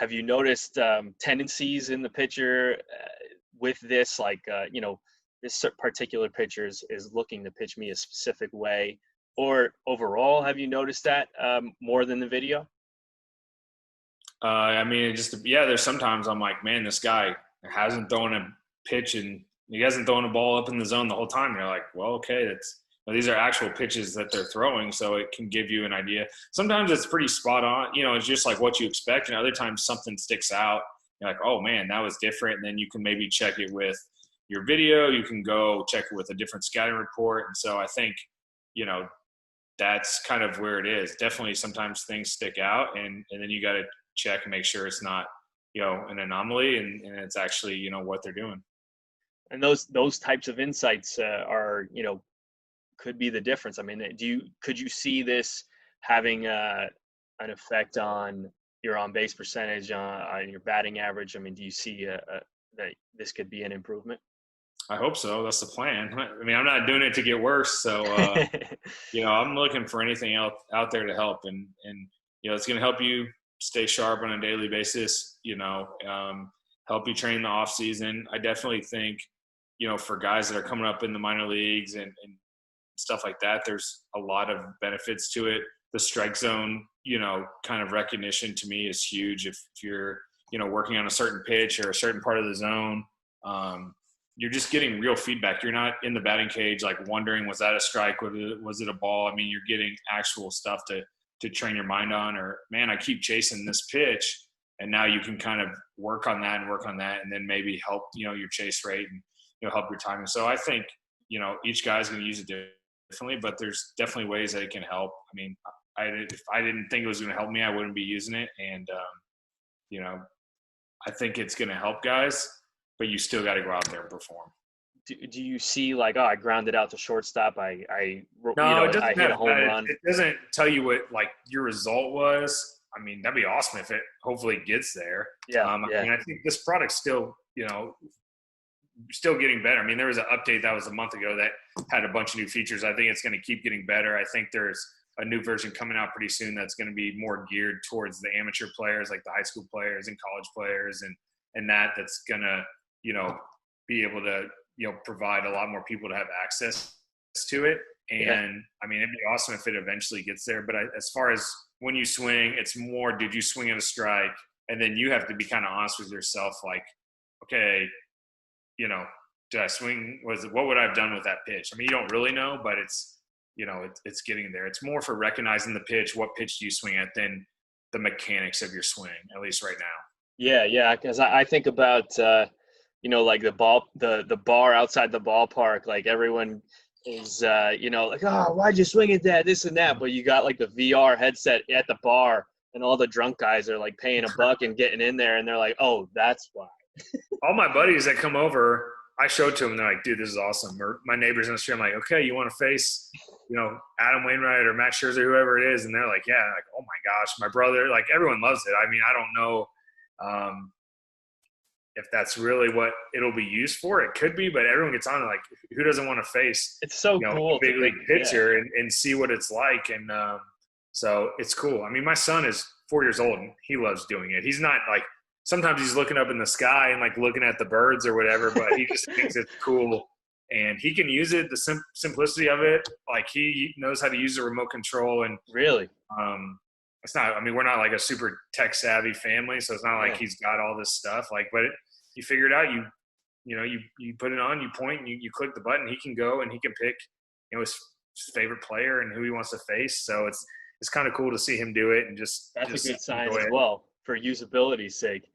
have you noticed tendencies in the pitcher with this? Like, this particular pitcher is looking to pitch me a specific way, or overall, have you noticed that more than the video? I mean, there's sometimes I'm like, man, this guy hasn't thrown a pitch and he hasn't thrown a ball up in the zone the whole time. And you're like, well, okay, these are actual pitches that they're throwing, so it can give you an idea. Sometimes it's pretty spot on. It's just like what you expect, and other times something sticks out. You're like, oh, man, that was different. And then you can maybe check it with your video. You can go check it with a different scouting report. And so I think, that's kind of where it is. Definitely sometimes things stick out, and then you got to check and make sure it's not, an anomaly and it's actually, what they're doing. And those types of insights are, could be the difference. I mean, could you see this having an effect on your on-base percentage, on your batting average? I mean, do you see that this could be an improvement? I hope so. That's the plan. I mean, I'm not doing it to get worse. So, I'm looking for anything out there to help. And it's going to help you stay sharp on a daily basis, help you train the off season. I definitely think, for guys that are coming up in the minor leagues and stuff like that, there's a lot of benefits to it. The strike zone, kind of recognition to me is huge. If you're, working on a certain pitch or a certain part of the zone, you're just getting real feedback. You're not in the batting cage, like wondering, was that a strike? Was it a ball? I mean, you're getting actual stuff to train your mind on, or, man, I keep chasing this pitch. And now you can kind of work on that and then maybe help, your chase rate and, help your timing. So I think, each guy's going to use it differently, but there's definitely ways that it can help. I mean, if I didn't think it was going to help me, I wouldn't be using it. And, I think it's going to help guys, but you still got to go out there and perform. Do you see like, I grounded out to shortstop, I it doesn't I hit a home run? It doesn't tell you what like your result was. I mean, that'd be awesome if it hopefully gets there. Yeah. I mean, I think this product's still, still getting better. I mean, there was an update that was a month ago that had a bunch of new features. I think it's going to keep getting better. I think there's a new version coming out pretty soon that's going to be more geared towards the amateur players, like the high school players and college players, and that's going to, be able to, provide a lot more people to have access to it. And I mean, it'd be awesome if it eventually gets there. But as far as when you swing, it's more, did you swing at a strike? And then you have to be kind of honest with yourself, like, okay, did I swing? What would I have done with that pitch? I mean, you don't really know, but it's, it's getting there. It's more for recognizing the pitch. What pitch do you swing at than the mechanics of your swing, at least right now. Yeah. Because I think about, like the bar outside the ballpark, like everyone is, like, oh, why'd you swing at that, this and that? But you got like the VR headset at the bar and all the drunk guys are like paying $1 and getting in there. And they're like, oh, that's why. All my buddies that come over, I showed to them, they're like, dude, this is awesome. Or my neighbors in the street, I'm like, okay, you want to face, Adam Wainwright or Matt Scherzer, whoever it is? And they're like, yeah. Like, oh my gosh, my brother, like everyone loves it. I mean, I don't know if that's really what it'll be used for. It could be, but everyone gets on it. Like, who doesn't want to face, it's so cool, a big league pitcher and see what it's like. And so it's cool. I mean, my son is 4 years old and he loves doing it. He's not like, sometimes he's looking up in the sky and like looking at the birds or whatever, but he just thinks it's cool and he can use it. The simplicity of it, like he knows how to use the remote control. And really, it's not, I mean, we're not like a super tech savvy family, so it's not like he's got all this stuff. Like, but you figure it out. You put it on, you point, and you click the button. He can go and he can pick, his favorite player and who he wants to face. So it's kind of cool to see him do it and just that's a good sign as well for usability's sake.